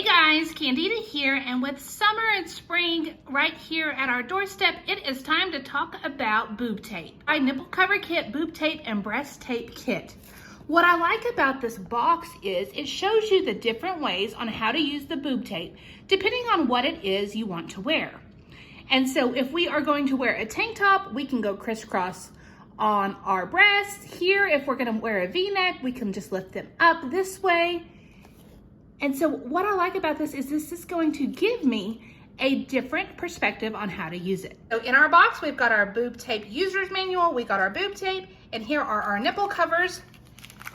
Hey guys, Candida here, and with summer and spring right here at our doorstep, it is time to talk about boob tape. My nipple cover kit, boob tape, and breast tape kit. What I like about this box is it shows you the different ways on how to use the boob tape depending on what it is you want to wear. And so if we are going to wear a tank top, we can go crisscross on our breasts. Here, if we're gonna wear a V-neck, we can just lift them up this way. And so what I like about this is going to give me a different perspective on how to use it. So in our box, we've got our boob tape user's manual, we got our boob tape, and here are our nipple covers,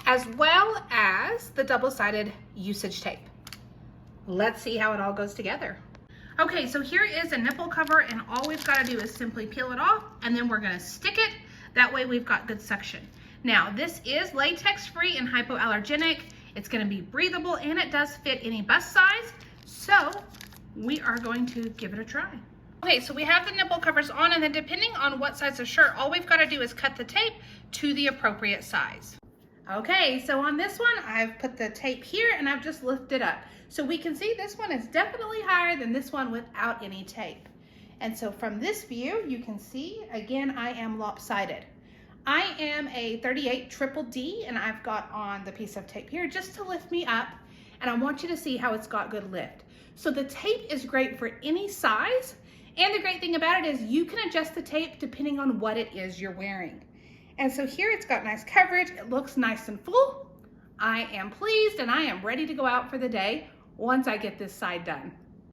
as well as the double-sided usage tape. Let's see how it all goes together. Okay, so here is a nipple cover, and all we've got to do is simply peel it off, and then we're gonna stick it. That way we've got good suction. Now, this is latex-free and hypoallergenic. It's gonna be breathable, and it does fit any bust size. So we are going to give it a try. Okay, so we have the nipple covers on, and then depending on what size of shirt, all we've gotta do is cut the tape to the appropriate size. Okay, so on this one, I've put the tape here and I've just lifted up. So we can see this one is definitely higher than this one without any tape. And so from this view, you can see, again, I am lopsided. I am a 38 triple D, and I've got on the piece of tape here just to lift me up, and I want you to see how it's got good lift. So the tape is great for any size, and the great thing about it is you can adjust the tape depending on what it is you're wearing. And so here it's got nice coverage, it looks nice and full. I am pleased, and I am ready to go out for the day once I get this side done.